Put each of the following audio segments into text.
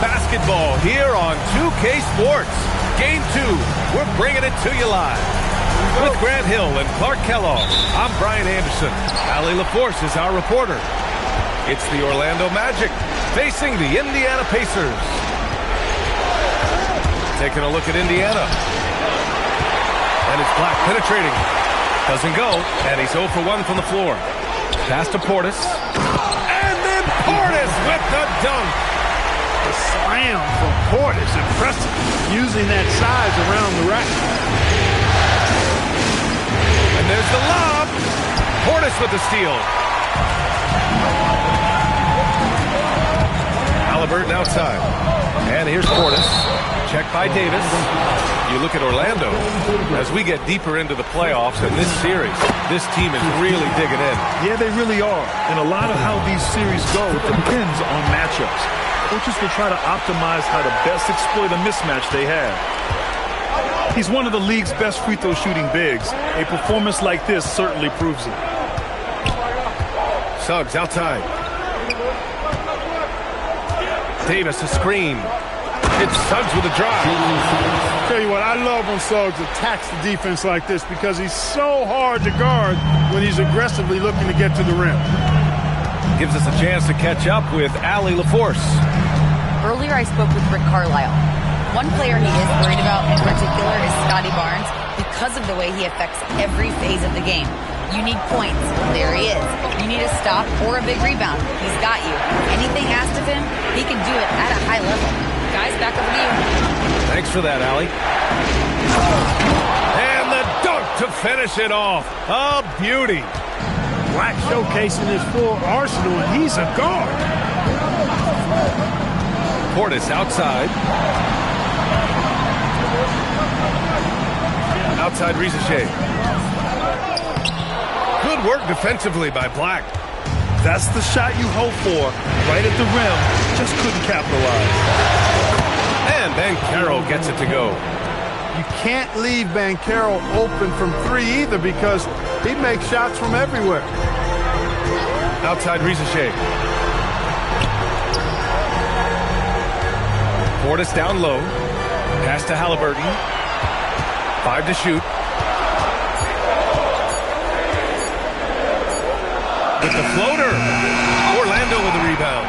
basketball here on 2K Sports. Game 2, we're bringing it to you live. With Grant Hill and Clark Kellogg, I'm Brian Anderson. Allie LaForce is our reporter. It's the Orlando Magic facing the Indiana Pacers. Taking a look at Indiana. And it's Black penetrating. Doesn't go, and he's 0 for 1 from the floor. Pass to Portis. And then Portis with the dunk. The slam from Portis, impressive. Using that size around the rack. And there's the lob. Portis with the steal. Halliburton outside. And here's Portis. Check by Davis. You look at Orlando, as we get deeper into the playoffs in this series, this team is really digging in. Yeah, they really are. And a lot of how these series go depends on matchups. Coaches will try to optimize how to best exploit a mismatch they have. He's one of the league's best free throw shooting bigs. A performance like this certainly proves it. Suggs outside. Davis a screen. It's Suggs with a drive. Tell you what, I love when Suggs attacks the defense like this because he's so hard to guard when he's aggressively looking to get to the rim. Gives us a chance to catch up with Allie LaForce. Earlier I spoke with Rick Carlisle. One player he is worried about in particular is Scotty Barnes because of the way he affects every phase of the game. You need points. There he is. You need a stop or a big rebound. He's got you. Anything asked of him, he can do it at a high level. Guys, back over to you. Thanks for that, Allie. And the dunk to finish it off. A beauty. Black showcasing his full arsenal, and he's a guard. Portis outside. Outside Rizachet. Good work defensively by Black. That's the shot you hope for. Right at the rim. Just couldn't capitalize. And Banchero gets it to go. You can't leave Banchero open from 3 either because he makes shots from everywhere. Outside Rizachet. Portis down low. Pass to Halliburton. 5 to shoot. With the floater. Orlando with the rebound.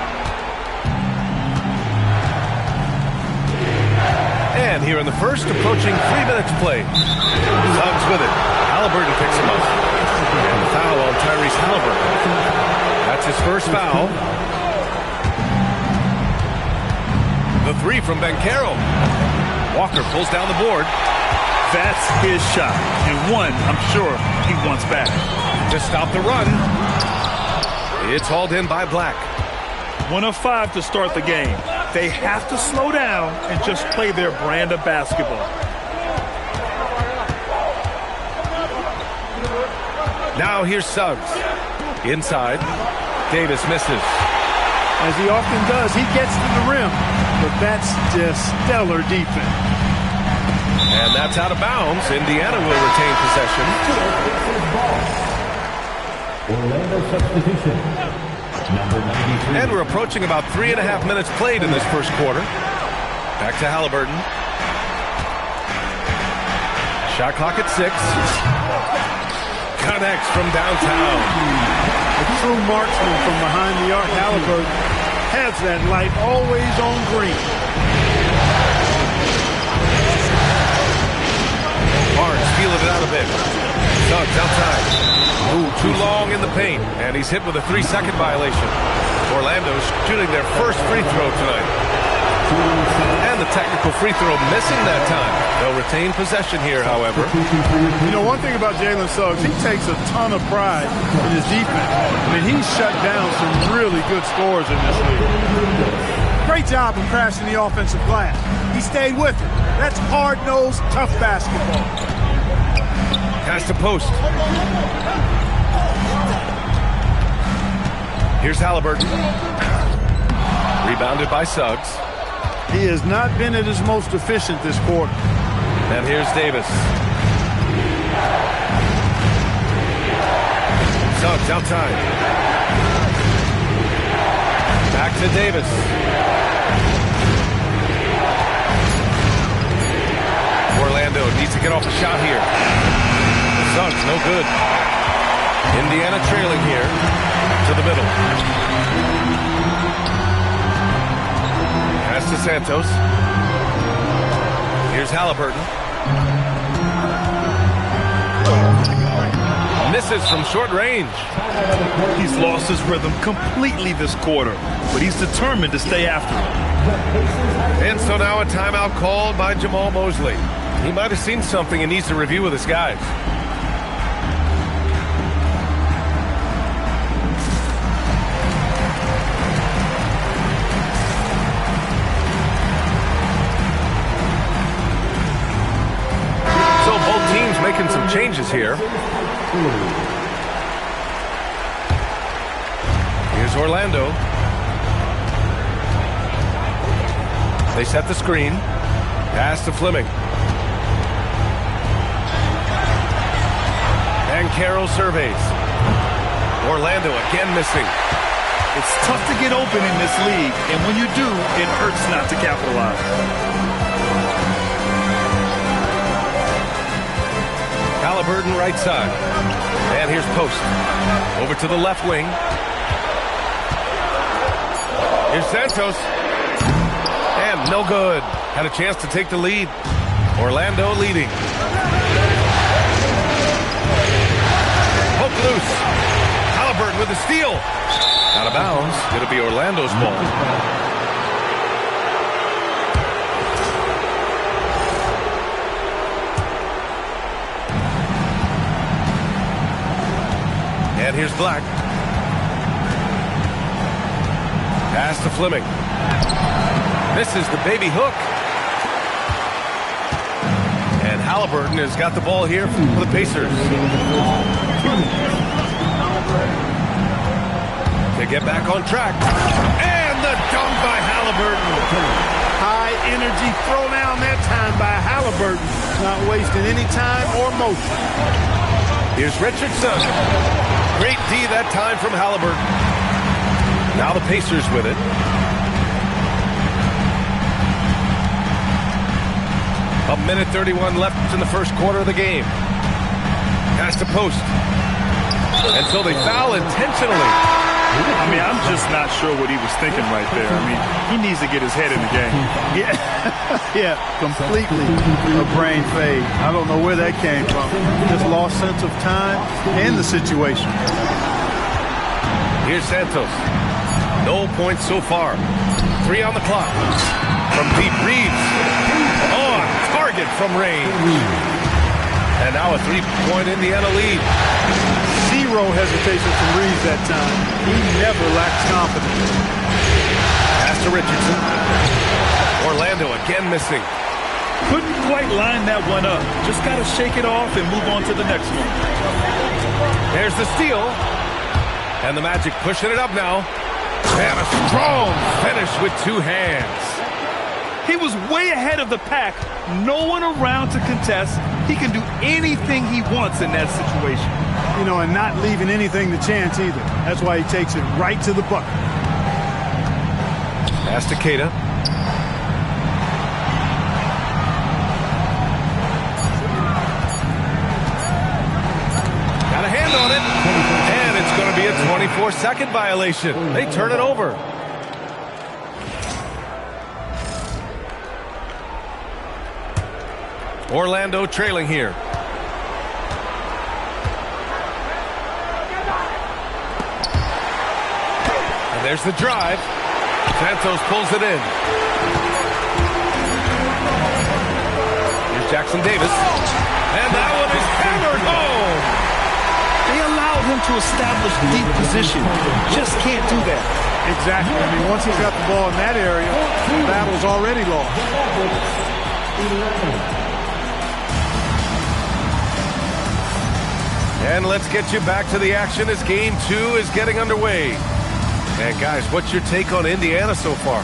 And here in the first, approaching 3 minutes play. Suggs with it. Halliburton picks him up. And the foul on Tyrese Halliburton. That's his first foul. The 3 from Banchero. Walker pulls down the board. That's his shot. And one, I'm sure, he wants back. To stop the run. It's hauled in by Black. 1 of 5 to start the game. They have to slow down and just play their brand of basketball. Now here's Suggs. Inside. Davis misses. As he often does, he gets to the rim. But that's just stellar defense. And that's out of bounds. Indiana will retain possession. Orlando substitution. Number 93. And we're approaching about 3.5 minutes played in this first quarter. Back to Halliburton. Shot clock at 6. Connects from downtown. A true marksman from behind the arc. Halliburton has that light always on green. Barnes feeling it out a bit. Suggs outside. Ooh, too long in the paint, and he's hit with a 3-second violation. Orlando's shooting their first free throw tonight. And the technical free throw missing that time. They'll retain possession here, however. You know, one thing about Jalen Suggs, he takes a ton of pride in his defense. I mean, he's shut down some really good scores in this league. Great job of crashing the offensive glass. He stayed with it. That's hard-nosed, tough basketball. Pass to post. Here's Halliburton. Rebounded by Suggs. He has not been at his most efficient this quarter. And here's Davis. Suggs outside. Back to Davis. Orlando needs to get off a shot here. The Suggs, no good. Indiana trailing here to the middle. Pass to Santos. Here's Halliburton. Misses from short range. He's lost his rhythm completely this quarter, but he's determined to stay after it. And so now a timeout called by Jamal Mosley. He might have seen something and needs to review with his guys. So both teams making some changes here. Here's Orlando. They set the screen. Pass to Fleming. And Carroll surveys. Orlando again missing. It's tough to get open in this league, and when you do, it hurts not to capitalize. Halliburton right side. And here's Post. Over to the left wing. Here's Santos. And no good. Had a chance to take the lead. Orlando leading. Hook loose. Halliburton with the steal. Out of bounds. It'll be Orlando's ball. And here's Black. Pass to Fleming. Misses the baby hook. And Halliburton has got the ball here for the Pacers. To get back on track. And the dunk by Halliburton. High energy throwdown that time by Halliburton. Not wasting any time or motion. Here's Richardson. Great D that time from Halliburton. Now the Pacers with it. A minute 31 left in the first quarter of the game. Pass to Post. And so they foul intentionally. I mean, I'm just not sure what he was thinking right there. I mean, he needs to get his head in the game. Yeah, completely a brain fade. I don't know where that came from. Just lost sense of time and the situation. Here's Santos. No points so far. 3 on the clock. From deep, Reeves. On target from range. And now a 3-point Indiana lead. Zero hesitation from Reeves that time. He never lacks confidence. Pass to Richardson. Orlando again missing. Couldn't quite line that one up. Just got to shake it off and move on to the next one. There's the steal. And the Magic pushing it up now. And a strong finish with 2 hands. He was way ahead of the pack. No one around to contest. He can do anything he wants in that situation. You know, and not leaving anything to chance either. That's why he takes it right to the bucket. Pass to Keita. Got a hand on it. And it's going to be a 24-second violation. They turn it over. Orlando trailing here. And there's the drive. Santos pulls it in. Here's Jackson Davis. And that one is hammered home. They allowed him to establish deep position. Just can't do that. Exactly. I mean, once he's got the ball in that area, the battle's already lost. And let's get you back to the action as Game 2 is getting underway. And guys, what's your take on Indiana so far?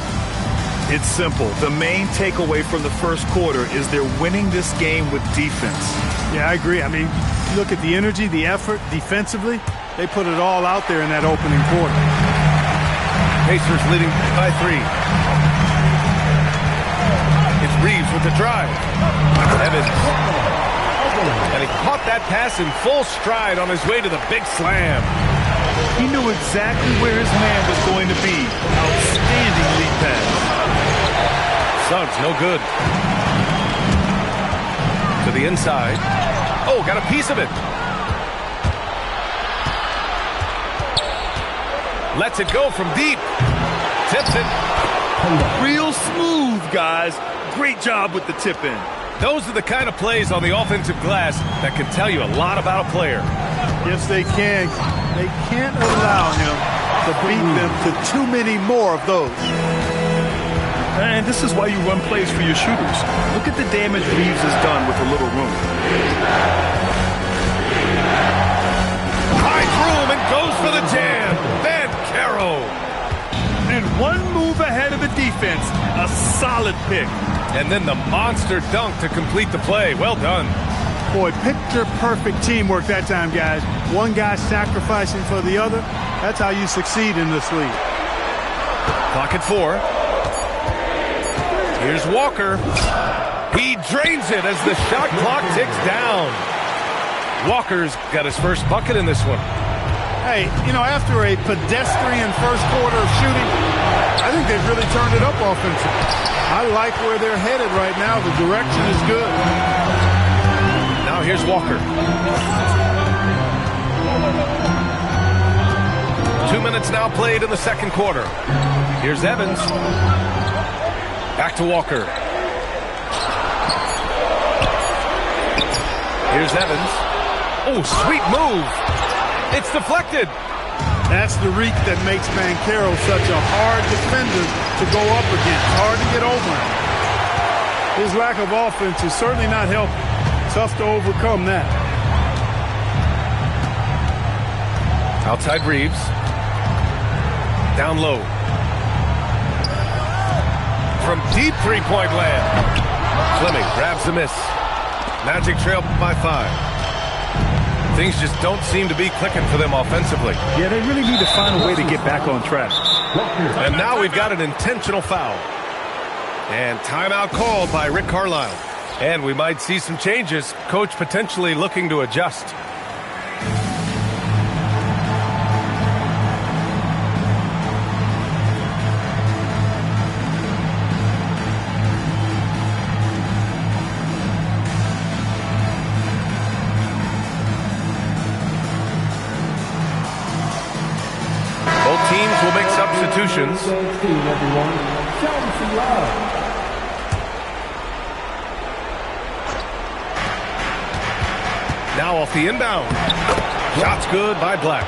It's simple. The main takeaway from the first quarter is they're winning this game with defense. Yeah, I agree. I mean, look at the energy, the effort defensively. They put it all out there in that opening quarter. Pacers leading by 3. It's Reeves with the drive. Evans. And he caught that pass in full stride on his way to the big slam. He knew exactly where his man was going to be. Outstanding lead pass. Suggs, no good. To the inside. Oh, got a piece of it. Lets it go from deep. Tips it. Real smooth, guys. Great job with the tip in. Those are the kind of plays on the offensive glass that can tell you a lot about a player. Yes, they can. They can't allow him to beat them to too many more of those. And this is why you run plays for your shooters. Look at the damage Reeves has done with a little room. Finds room and goes for the jam. Van Caro. And one move ahead of the defense. A solid pick. And then the monster dunk to complete the play. Well done. Boy, picture-perfect teamwork that time, guys. One guy sacrificing for the other. That's how you succeed in this league. Clock at 4. Here's Walker. He drains it as the shot clock ticks down. Walker's got his first bucket in this one. Hey, you know, after a pedestrian first quarter of shooting, I think they've really turned it up offensively. I like where they're headed right now. The direction is good. Now here's Walker. 2 minutes now played in the second quarter. Here's Evans. Back to Walker. Here's Evans. Oh, sweet move. It's deflected. That's the reek that makes Banchero such a hard defender to go up against. Hard to get over him. His lack of offense is certainly not helping. Tough to overcome that. Outside Reeves. Down low. From deep three-point land. Fleming grabs the miss. Magic trail by 5. Things just don't seem to be clicking for them offensively. Yeah, they really need to find a way to get back on track. And now we've got an intentional foul. And timeout called by Rick Carlisle. And we might see some changes. Coach potentially looking to adjust. Teams will make substitutions. Now off the inbound. Shot's good by Black.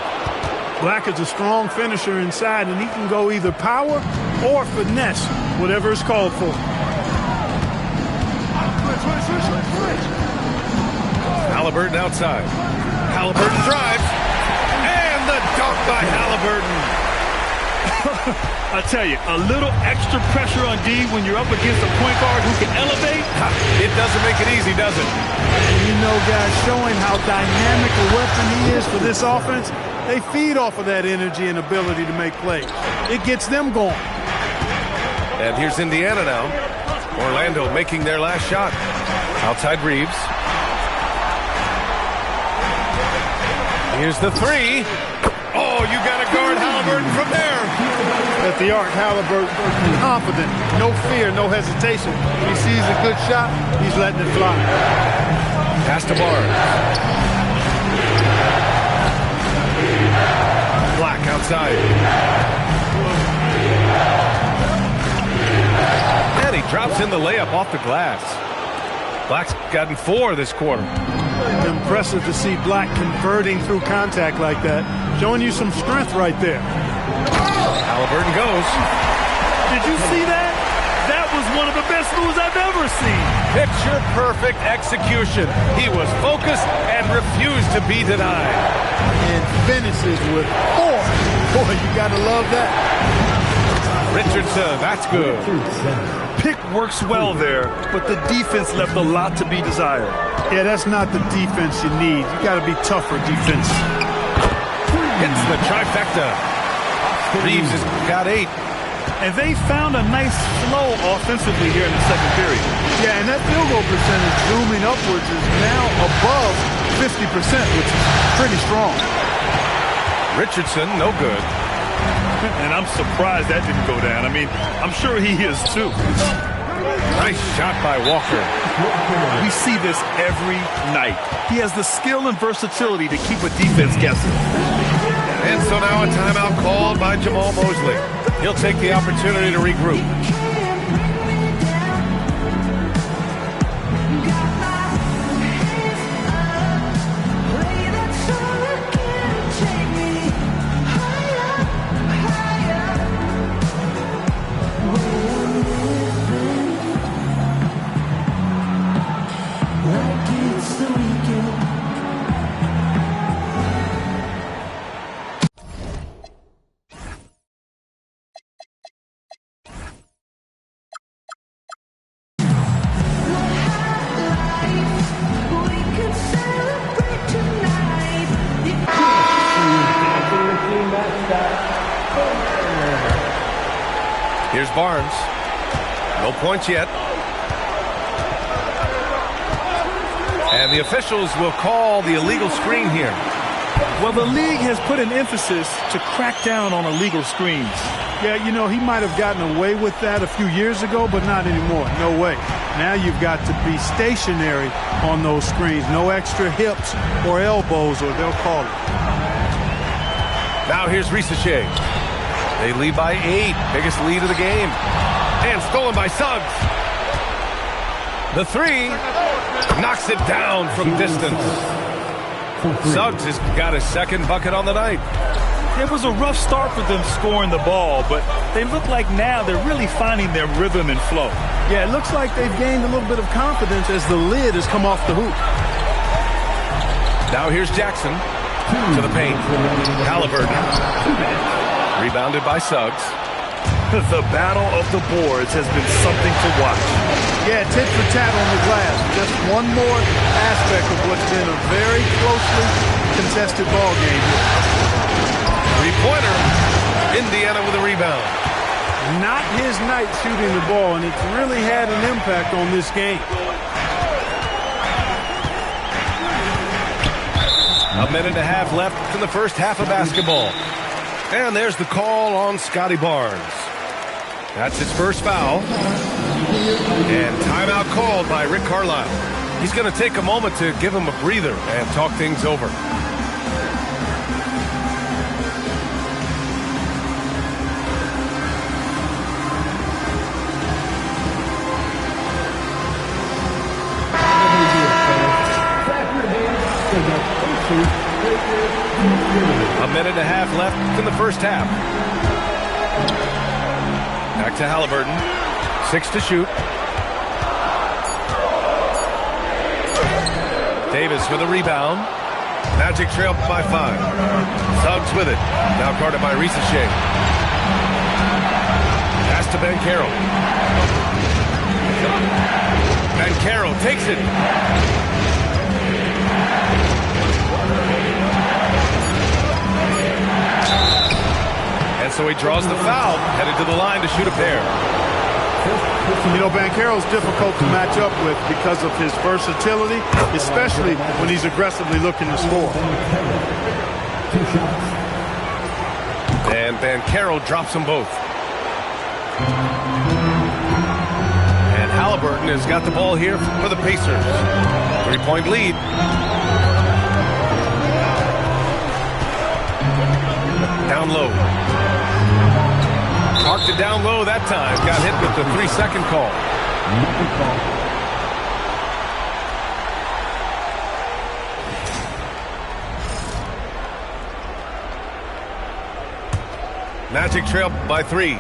Black is a strong finisher inside, and he can go either power or finesse, whatever is called for. Halliburton outside. Halliburton drives. And the dunk by Halliburton. I tell you, a little extra pressure on D when you're up against a point guard who can elevate. It doesn't make it easy, does it? And you know, guys, showing how dynamic a weapon he is for this offense, they feed off of that energy and ability to make plays. It gets them going. And here's Indiana now. Orlando making their last shot. Outside Reeves. Here's the 3. Oh, you got to guard Halliburton from there. At the arc, Halliburton, confident, no fear, no hesitation. If he sees a good shot, he's letting it fly. Pass to Barnes. Black outside. And he drops in the layup off the glass. Black's gotten 4 this quarter. Impressive to see Black converting through contact like that. Showing you some strength right there. Halliburton goes. Did you see that? That was one of the best moves I've ever seen. Picture-perfect execution. He was focused and refused to be denied. And finishes with 4. Boy, you got to love that. Richardson, that's good. Pick works well there, but the defense left a lot to be desired. Yeah, that's not the defense you need. You got to be tougher defense. Hits the trifecta. Reeves has got 8. And they found a nice flow offensively here in the second period. Yeah, and that field goal percentage zooming upwards is now above 50%, which is pretty strong. Richardson, no good. And I'm surprised that didn't go down. I mean, I'm sure he is too. Nice shot by Walker. We see this every night. He has the skill and versatility to keep a defense guessing. And so now a timeout called by Jamal Mosley. He'll take the opportunity to regroup. Here's Barnes. No points yet. And the officials will call the illegal screen here. Well, the league has put an emphasis to crack down on illegal screens. Yeah, you know, he might have gotten away with that a few years ago, but not anymore. No way. Now you've got to be stationary on those screens. No extra hips or elbows, or they'll call it. Now here's Risachet. They lead by 8. Biggest lead of the game. And stolen by Suggs. The 3 knocks it down from distance. Suggs has got his second bucket on the night. It was a rough start for them scoring the ball, but they look like now they're really finding their rhythm and flow. Yeah, it looks like they've gained a little bit of confidence as the lid has come off the hoop. Now here's Jackson to the paint. Halliburton. Rebounded by Suggs. The battle of the boards has been something to watch. Yeah, tit for tat on the glass. Just one more aspect of what's been a very closely contested ball game here. Three-pointer. Indiana with a rebound. Not his night shooting the ball, and it's really had an impact on this game. A minute and a half left in the first half of basketball. And there's the call on Scotty Barnes. That's his first foul. And timeout called by Rick Carlisle. He's going to take a moment to give him a breather and talk things over. A minute and a half left in the first half. Back to Halliburton. 6 to shoot. Davis with a rebound. Magic trail by 5. Suggs with it. Now guarded by Risachet. Pass to Banchero. Banchero takes it. And so he draws the foul, headed to the line to shoot a pair. You know, Banchero's difficult to match up with because of his versatility, especially when he's aggressively looking to score. And Banchero drops them both. And Halliburton has got the ball here for the Pacers. 3-point lead. Down low. Marked it down low that time. Got hit with the 3-second call. Magic trail by 3.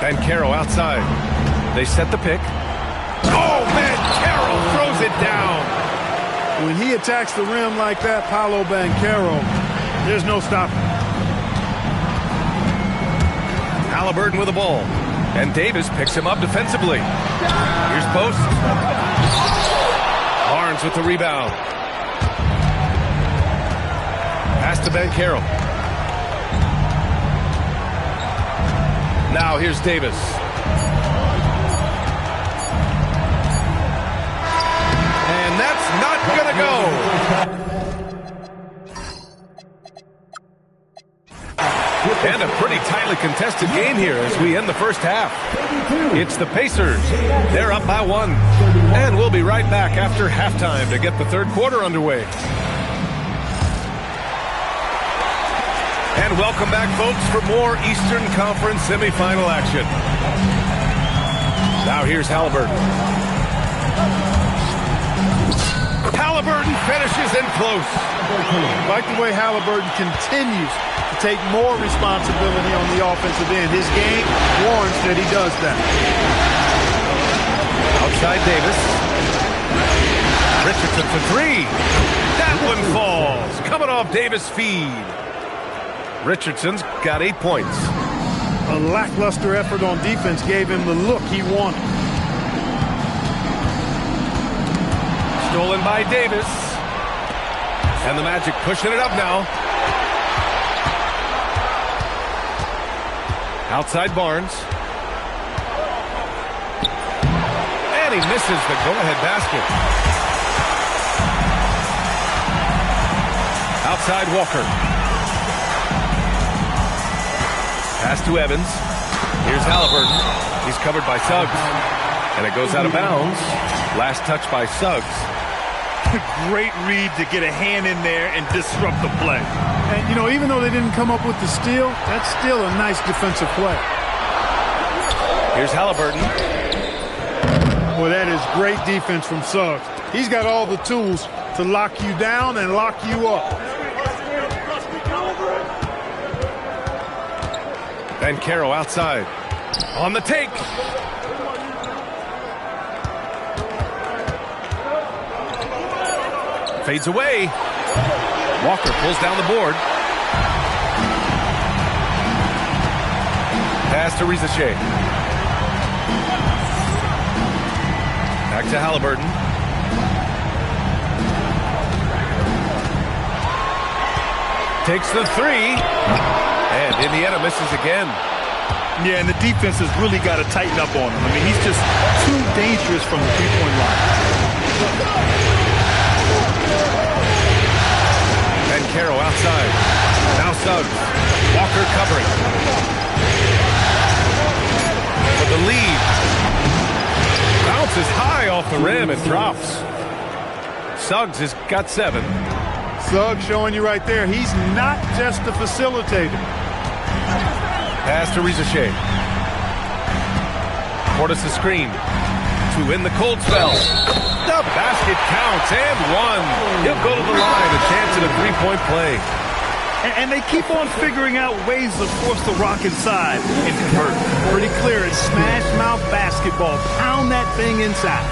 Banchero outside. They set the pick. Oh, Banchero throws it down. When he attacks the rim like that, Paolo Banchero, there's no stopping. Halliburton with the ball. And Davis picks him up defensively. Here's post. Barnes with the rebound. Pass to Banchero. Now here's Davis. And that's not going to go. And a pretty tightly contested game here as we end the first half. It's the Pacers. They're up by 1. And we'll be right back after halftime to get the third quarter underway. And welcome back, folks, for more Eastern Conference semifinal action. Now here's Halliburton. Halliburton finishes in close. I like the way Halliburton continues to take more responsibility on the offensive end. His game warrants that he does that. Outside Davis. Richardson for 3. That one falls. Coming off Davis' feed. Richardson's got 8 points. A lackluster effort on defense gave him the look he wanted. Stolen by Davis. And the Magic pushing it up now. Outside Barnes. And he misses the go-ahead basket. Outside Walker. Pass to Evans. Here's Halliburton. He's covered by Suggs. And it goes out of bounds. Last touch by Suggs. Great read to get a hand in there and disrupt the play. And, you know, even though they didn't come up with the steal, that's still a nice defensive play. Here's Halliburton. Boy, that is great defense from Suggs. He's got all the tools to lock you down and lock you up. And Caro outside. On the take. Fades away. Walker pulls down the board. Pass to Rizachet. Back to Halliburton. Takes the 3. And Indiana misses again. Yeah, and the defense has really got to tighten up on him. I mean, he's just too dangerous from the three-point line. And Caro outside. Now Suggs. Walker covering. For the lead. Bounces high off the rim and drops. Suggs has got 7. Suggs showing you right there, he's not just a facilitator. Pass to Rizachet. Portis the screen. To win the cold spell. The basket counts and 1. He'll go to the line, a chance at a three-point play. And they keep on figuring out ways to force the rock inside and convert. Pretty clear, it's smash mouth basketball. Pound that thing inside.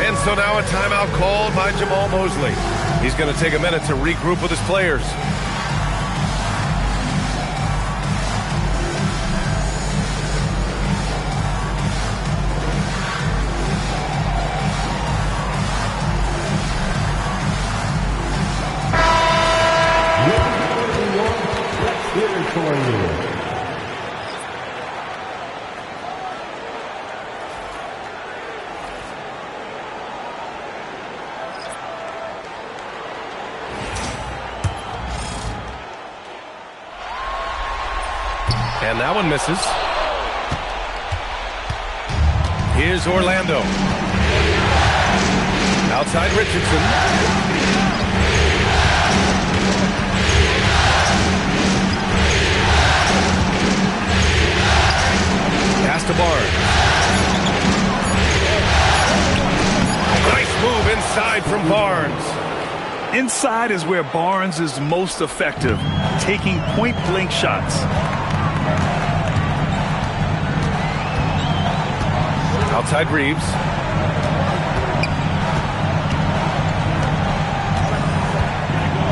And so now a timeout called by Jamal Mosley. He's going to take a minute to regroup with his players. And that one misses. Here's Orlando. Outside Richardson. Pass to Barnes. Nice move inside from Barnes. Inside is where Barnes is most effective, taking point-blank shots. Outside Reeves.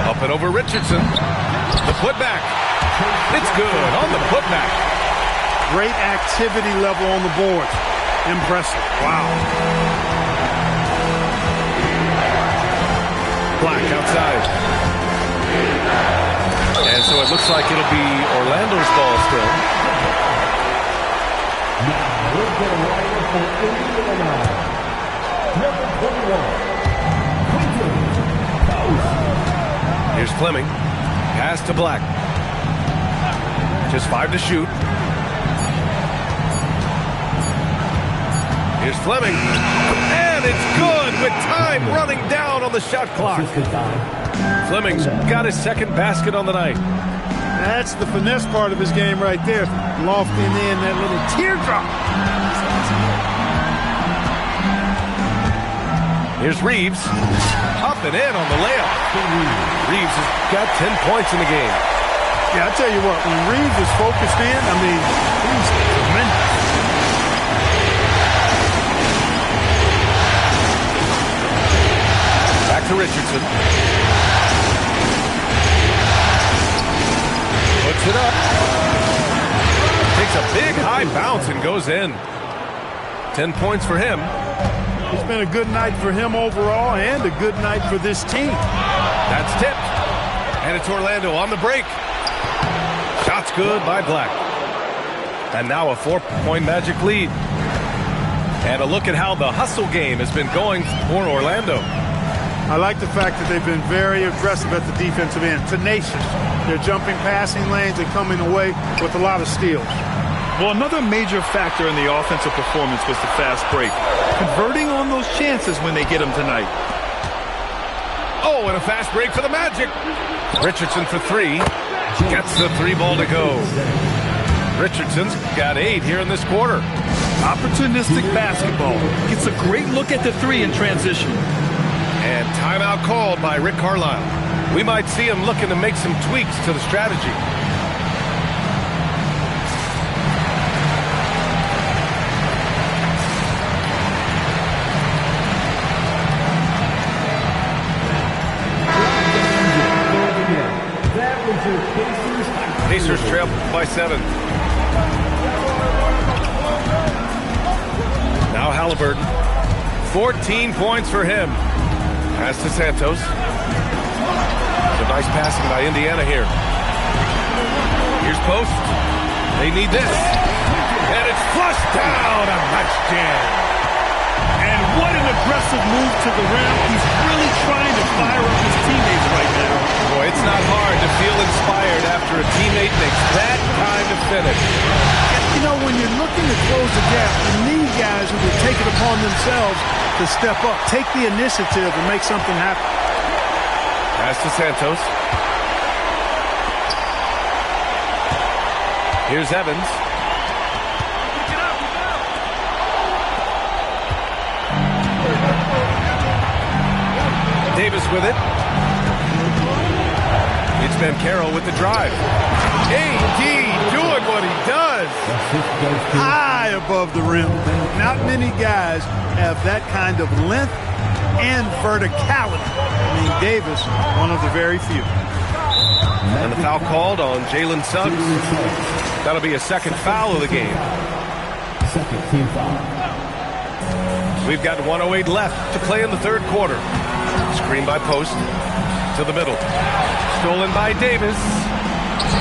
Up and over Richardson. The putback. It's good on the putback. Great activity level on the board. Impressive. Wow. Black outside. And so a it looks like it'll be Orlando's ball still. Now, we'll get a rider for Indiana. Number 21, Here's Fleming. Pass to Black. Just 5 to shoot. Here's Fleming. And it's good with time running down on the shot clock. Fleming's got his second basket on the night. That's the finesse part of his game right there. Lofting in that little teardrop. Here's Reeves. Up and in on the layup. Reeves has got 10 points in the game. Yeah, I tell you what, when Reeves is focused in, I mean, he's tremendous. Back to Richardson. Puts it up. Takes a big high bounce and goes in. 10 points for him. It's been a good night for him overall and a good night for this team. That's tipped. And it's Orlando on the break. Shot's good by Black. And now a 4-point Magic lead. And a look at how the hustle game has been going for Orlando. I like the fact that they've been very aggressive at the defensive end. Tenacious. They're jumping passing lanes and coming away with a lot of steals. Well, another major factor in the offensive performance was the fast break. Converting on those chances when they get them tonight. Oh, and a fast break for the Magic. Richardson for 3. Gets the 3 ball to go. Richardson's got 8 here in this quarter. Opportunistic basketball. Gets a great look at the 3 in transition. And timeout called by Rick Carlisle. We might see him looking to make some tweaks to the strategy. Pacers trail by 7. Now Halliburton. 14 points for him. Pass to Santos. It's a nice passing by Indiana here. Here's Post. They need this. And it's flushed down. A nice jam. And what an aggressive move to the rim. He's really trying to fire up his teammates right now. Boy, it's not hard to feel inspired after a teammate makes that kind of finish. You know, when you're looking to close the gap, you need guys who will take it upon themselves to step up, take the initiative, and make something happen. Pass to Santos. Here's Evans. Davis with it. It's Banchero with the drive. AD doing what he does. High above the rim. Not many guys have that kind of length and verticality. I mean, Davis, one of the very few. And the foul called on Jalen Suggs. That'll be a second foul of the game. Second team foul. We've got 1:08 left to play in the third quarter. Screen by Post to the middle. Stolen by Davis.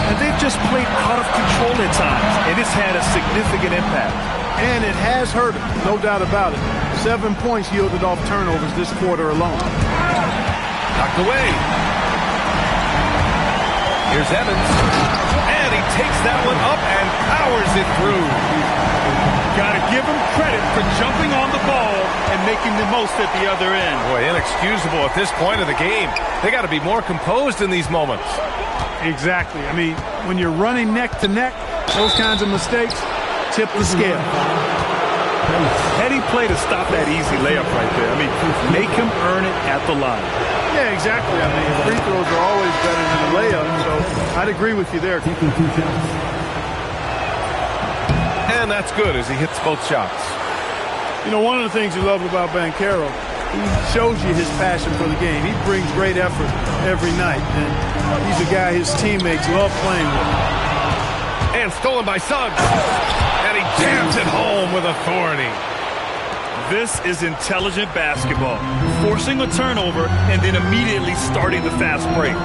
And they've just played out of control at times, and it's had a significant impact. And it has hurt him, no doubt about it. 7 points yielded off turnovers this quarter alone. Knocked away. Here's Evans. And he takes that one up and powers it through. Got to give him credit for jumping on the ball and making the most at the other end. Boy, inexcusable at this point of the game. They got to be more composed in these moments. Exactly. I mean, when you're running neck to neck, those kinds of mistakes tip the scale. Heady play to stop that easy layup right there. I mean, make him earn it at the line. Yeah, exactly. I mean, free throws are always better than a layup, so I'd agree with you there. Taking 2 shots. And that's good as he hits both shots. You know, one of the things you love about Banchero, he shows you his passion for the game. He brings great effort every night, and he's a guy his teammates love playing with. And stolen by Suggs. And he jams it home with authority. This is intelligent basketball. Forcing a turnover and then immediately starting the fast break.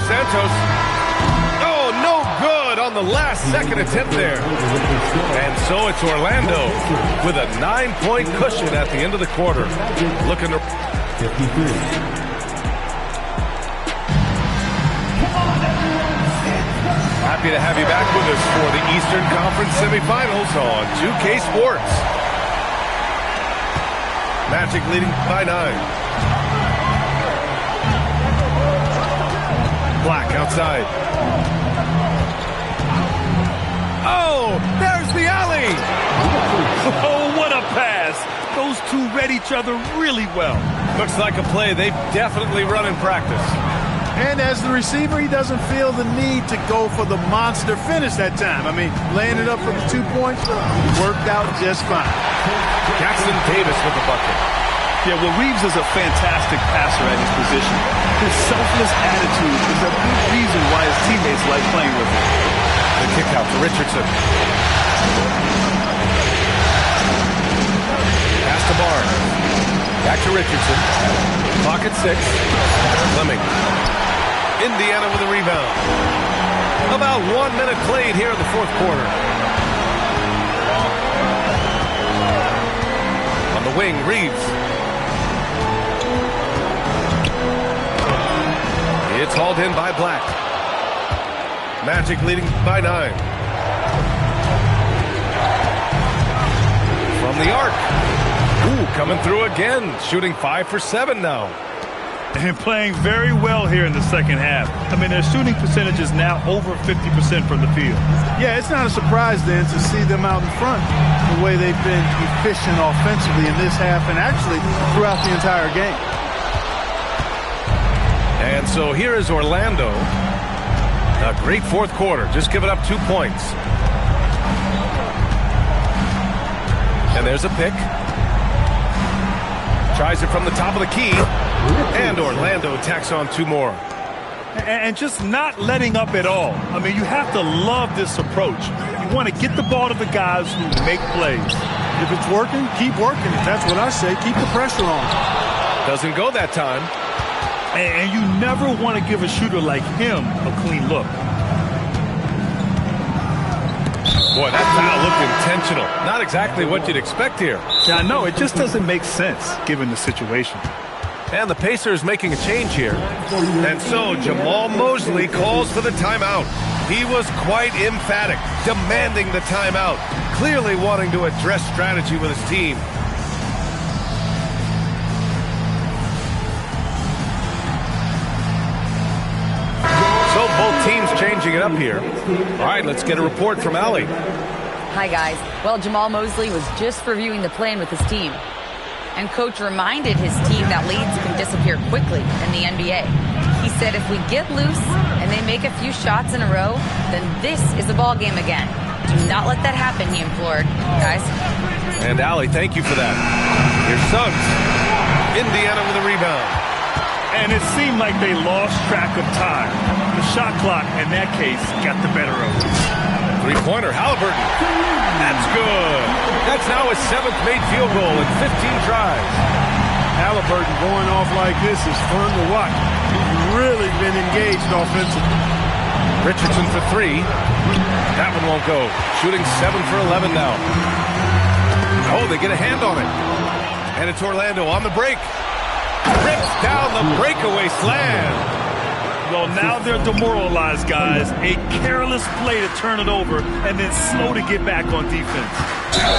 Santos. Oh, no good on the last second attempt there. And so it's Orlando with a 9-point cushion at the end of the quarter. Looking to... 53. Happy to have you back with us for the Eastern Conference semifinals on 2K Sports. Magic leading by 9. Black outside. Oh, there's the alley. Oh, what a pass. Those two read each other really well. Looks like a play they've definitely run in practice. And as the receiver, he doesn't feel the need to go for the monster finish that time. I mean, laying it up for the 2 points worked out just fine. Jackson Davis with the bucket. Yeah, well, Reeves is a fantastic passer at his position. His selfless attitude is a big reason why his teammates like playing with him. The kick out to Richardson. Pass to Barnes. Back to Richardson. Pocket 6. Fleming. Indiana with a rebound. About 1 minute played here in the fourth quarter. On the wing, Reeves. It's hauled in by Black. Magic leading by 9. From the arc. Ooh, coming through again. Shooting 5 for 7 now. And playing very well here in the second half. I mean, their shooting percentage is now over 50% from the field. Yeah, it's not a surprise then to see them out in front the way they've been efficient offensively in this half and actually throughout the entire game. And so here is Orlando. A great fourth quarter. Just giving up 2 points. And there's a pick. Tries it from the top of the key. And Orlando tacks on 2 more. And just not letting up at all. I mean, you have to love this approach. You want to get the ball to the guys who make plays. If it's working, keep working. That's what I say. Keep the pressure on. Doesn't go that time. And you never want to give a shooter like him a clean look. Boy, that foul looked intentional. Not exactly what you'd expect here. Yeah, I know. It just doesn't make sense given the situation. And the Pacers making a change here. And so Jamal Mosley calls for the timeout. He was quite emphatic, demanding the timeout, clearly wanting to address strategy with his team. So both teams changing it up here. All right, let's get a report from Allie. Hi, guys. Well, Jamal Mosley was just reviewing the plan with his team. And coach reminded his team that leads can disappear quickly in the NBA. He said if we get loose and they make a few shots in a row, then this is a ball game again. Do not let that happen, he implored. Guys. And Allie, thank you for that. Here's Suggs. Indiana with a rebound. And it seemed like they lost track of time. The shot clock, in that case, got the better of it. Three-pointer, Halliburton. That's good. That's now his 7th made field goal in 15 tries. Halliburton going off like this is fun to watch. He's really been engaged offensively. Richardson for 3. That one won't go. Shooting 7 for 11 now. Oh, they get a hand on it. And it's Orlando on the break. Rips down the breakaway slam. Well, now they're demoralized, guys. A careless play to turn it over and then slow to get back on defense.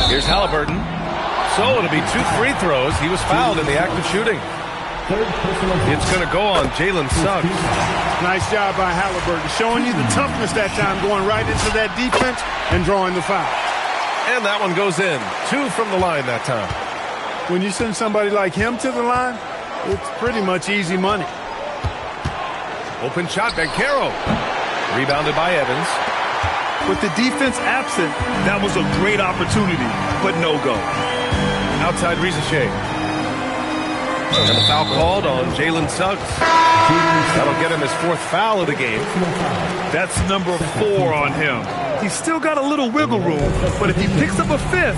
Here's Halliburton. So it'll be 2 free throws. He was fouled in the act of shooting. It's going to go on Jalen Suggs. Nice job by Halliburton, showing you the toughness that time, going right into that defense and drawing the foul. And that one goes in. 2 from the line that time. When you send somebody like him to the line, it's pretty much easy money. Open shot, Bencaro. Rebounded by Evans. With the defense absent, that was a great opportunity, but no go. Outside Rizachet. And the foul called on Jalen Suggs. That'll get him his 4th foul of the game. That's number 4 on him. He's still got a little wiggle room, but if he picks up a 5th,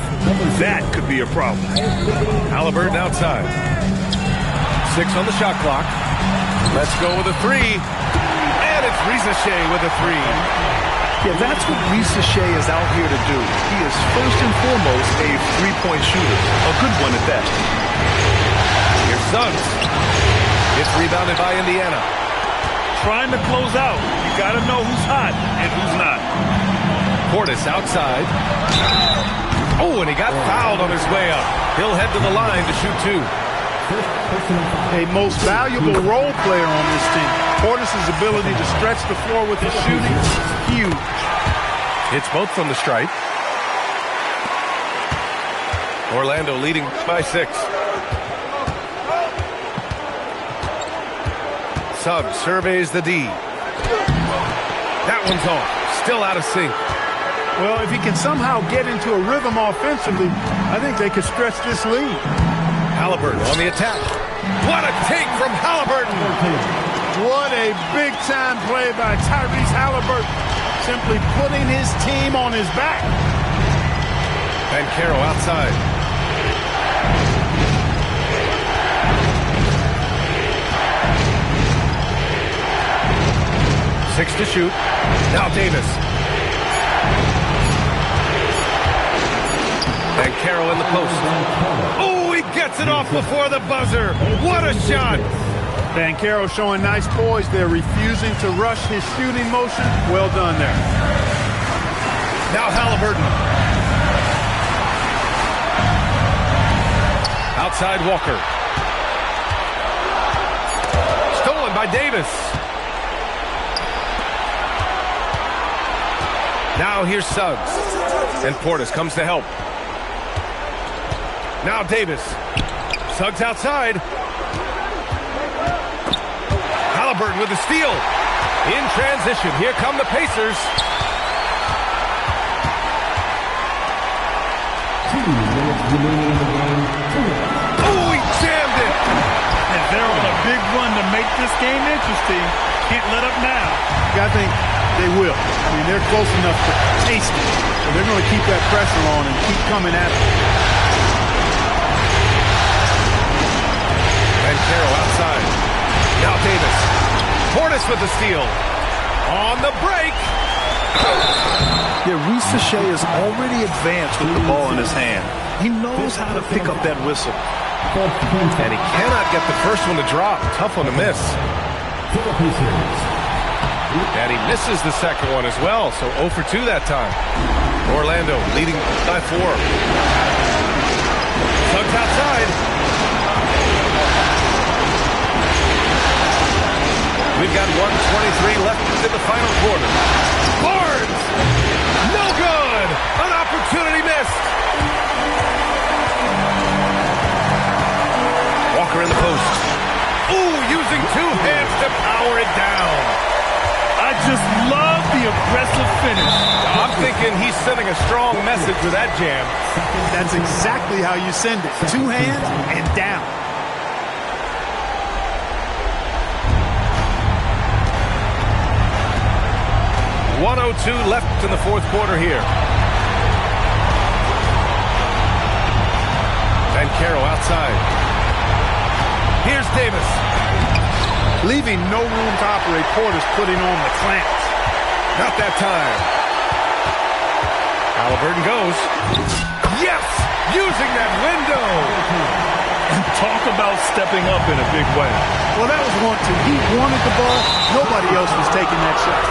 that could be a problem. Halliburton outside. 6 on the shot clock. Let's go with a 3. And It's Ricochet with a three. Yeah, that's what Ricochet is out here to do. He is first and foremost a three-point shooter. A good one at that. Here's Suggs. It's rebounded by Indiana. Trying to close out. You got to know who's hot and who's not. Portis outside. Oh, and he got fouled on his way up. He'll head to the line to shoot two. A most valuable role player on this team. Portis' ability to stretch the floor with his shooting is huge. It's both from the stripe. Orlando leading by 6. Suggs surveys the D. That one's off. Still out of sync. Well, if he can somehow get into a rhythm offensively, I think they could stretch this lead. Halliburton on the attack. What a take from Halliburton. What a big-time play by Tyrese Halliburton. Simply putting his team on his back. And Caro outside. Six to shoot. Now Davis. And Caro in the post. Oh, he gets it off before the buzzer. What a shot. Caro showing nice poise there, refusing to rush his shooting motion. Well done there. Now Halliburton. Outside Walker. Stolen by Davis. Now here's Suggs. And Portis comes to help. Now Davis. Suggs outside. Halliburton with the steal. In transition. Here come the Pacers. Oh, he jammed it. And they're on a big run to make this game interesting. Can't let up now. I think they will. I mean, they're close enough to taste it. So they're going to keep that pressure on and keep coming at it. And Caro outside. Now Davis. Portis with the steal. On the break. Yeah, Ricochet is already advanced with the ball in his hand. He knows how to pick up that whistle. And he cannot get the first one to drop. Tough one to miss. And he misses the second one as well, so 0 for 2 that time. Orlando leading by 4. Suggs outside. We've got 1:23 left in the final quarter. Barnes! No good! An opportunity missed! Walker in the post. Ooh, using 2 hands to power it down. I just love the aggressive finish. I'm thinking he's sending a strong message with that jam. That's exactly how you send it. 2 hands and down. .102 left in the fourth quarter here. And Caro outside. Here's Davis. Leaving no room to operate. Portis putting on the clamps. Not that time. Halliburton goes. Yes! Using that window! And talk about stepping up in a big way. Well, that was 1-2. He wanted the ball. Nobody else was taking that shot.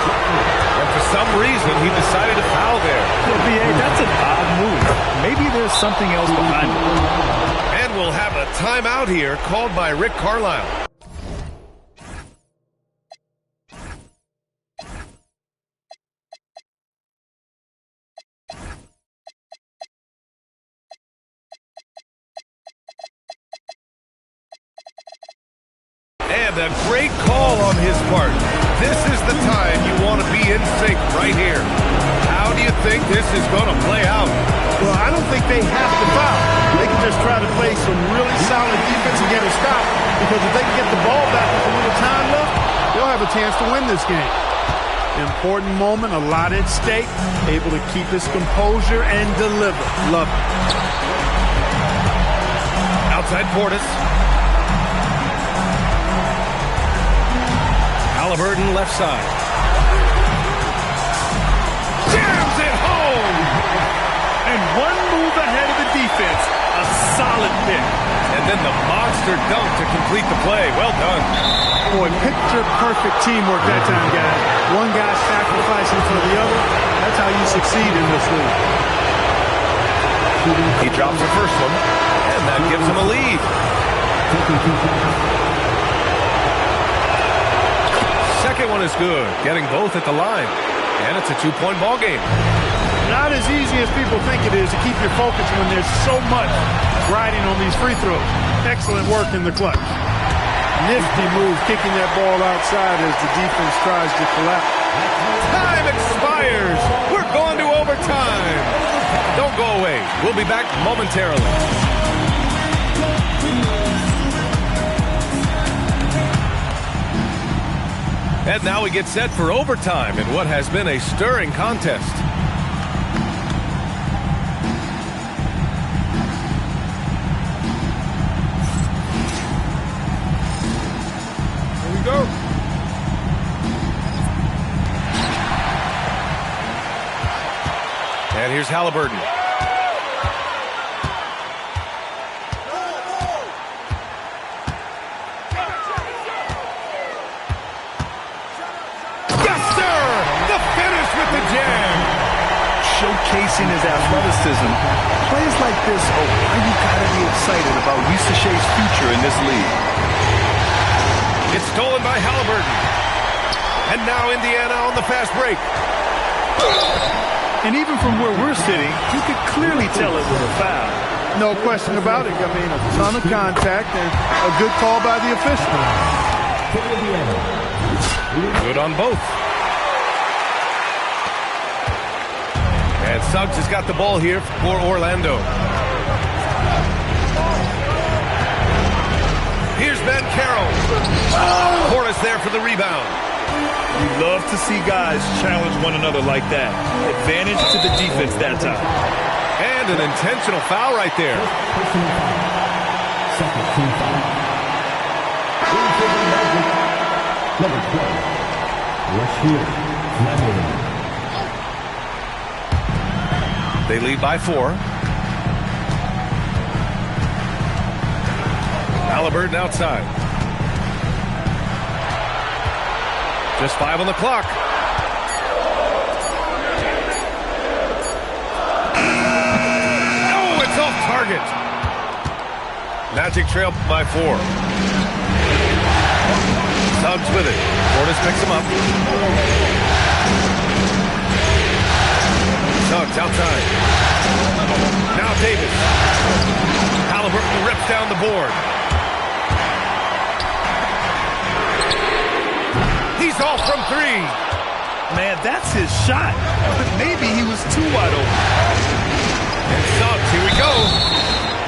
And for some reason, he decided to foul there. Well, B.A., that's an odd move. Maybe there's something else behind it. And we'll have a timeout here called by Rick Carlisle. And a great call on his part. This is the time you want to be in sync right here. How do you think this is going to play out? Well, I don't think they have to foul. They can just try to play some really solid defense and get a stop, because if they can get the ball back with a little time left, they'll have a chance to win this game. Important moment, a lot at stake, able to keep his composure and deliver. Love it. Outside Portis. Halliburton left side. defense, a solid pick. And then the monster dunk to complete the play. Well done. Boy, picture-perfect teamwork that time, guys. One guy sacrificing for the other. That's how you succeed in this league. He drops the first one, and that gives him a lead. Second one is good, getting both at the line. And it's a two-point ball game. Not as easy as people think it is to keep your focus when there's so much riding on these free throws. Excellent work in the clutch. Nifty move, kicking that ball outside as the defense tries to collapse. Time expires. We're going to overtime. Don't go away. We'll be back momentarily. And now we get set for overtime in what has been a stirring contest. Here we go. And here's Halliburton. Showcasing his athleticism, plays like this are why you gotta be excited about UCSF's future in this league. It's stolen by Halliburton. And now Indiana on the fast break. And even from where we're sitting, you could clearly tell it was a foul. No question about it. I mean, a ton of contact and a good call by the official. Good on both. And Suggs has got the ball here for Orlando. Here's Ben Carroll. Portis there for the rebound. You love to see guys challenge one another like that. Advantage to the defense that time. And an intentional foul right there. Second team foul. Number 12. Rashid Fleming. They lead by 4. Halliburton outside. Just 5 on the clock. Oh, it's off target. Magic trail by 4. Suggs with it. Portis picks him up. Suggs outside. Now Davis. Halliburton rips down the board. He's off from 3. Man, that's his shot. But maybe he was too wide open. And Suggs, here we go.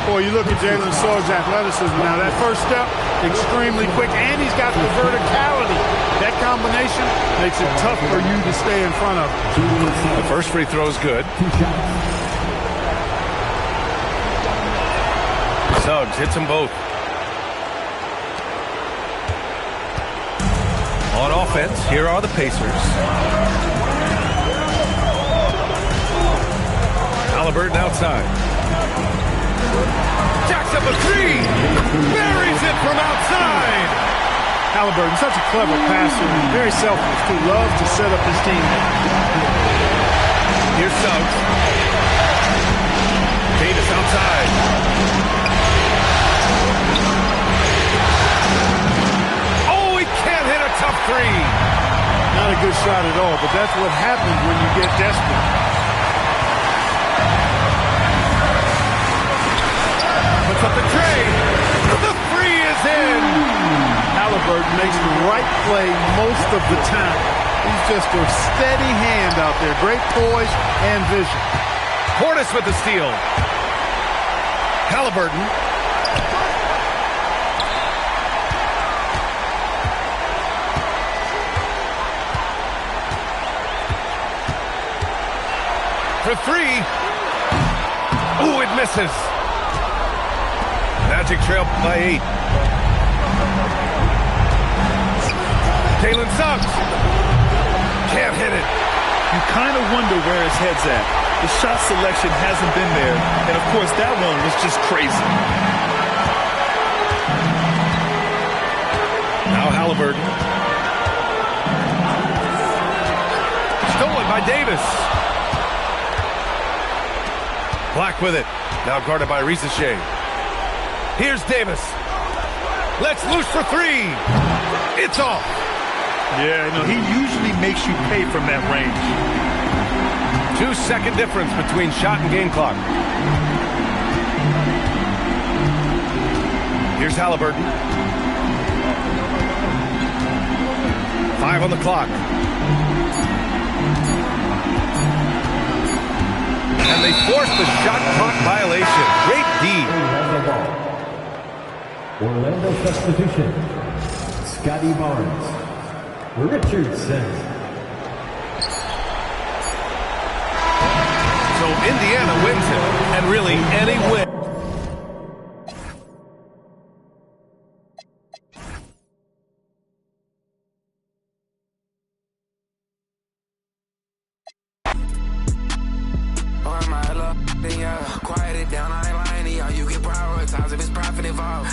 Boy, you look at Jalen Suggs' athleticism now. That first step, extremely quick, and he's got the verticality. That combination makes it tough for you to stay in front of him. The first free throw is good. Suggs hits them both. On offense, here are the Pacers. Halliburton outside. Jacks up a 3. Buries it from outside. Halliburton, such a clever passer, and very selfless too. Loves to set up his team. Here's Suggs. Davis outside. Oh, he can't hit a tough 3. Not a good shot at all, but that's what happens when you get desperate. Puts up the tray. The 3 is in. Halliburton makes the right play most of the time. He's just a steady hand out there. Great poise and vision. Portis with the steal. Halliburton. For 3. Ooh, it misses. Magic trail by 8. Jalen Suggs can't hit it. You kind of wonder where his head's at. The shot selection hasn't been there, and of course that one was just crazy. Now Halliburton. Stolen by Davis. Black with it. Now guarded by Risache. Here's Davis. Let's loose for three. It's off. Yeah, he usually makes you pay from that range. 2-second difference between shot and game clock. Here's Halliburton. 5 on the clock. And they force the shot clock violation. Great D. Orlando substitution. Scotty Barnes. Richardson. So Indiana wins it. And really, any win. Quiet it down, I ain't lying to y'all. You get prioritized if it's profit involved.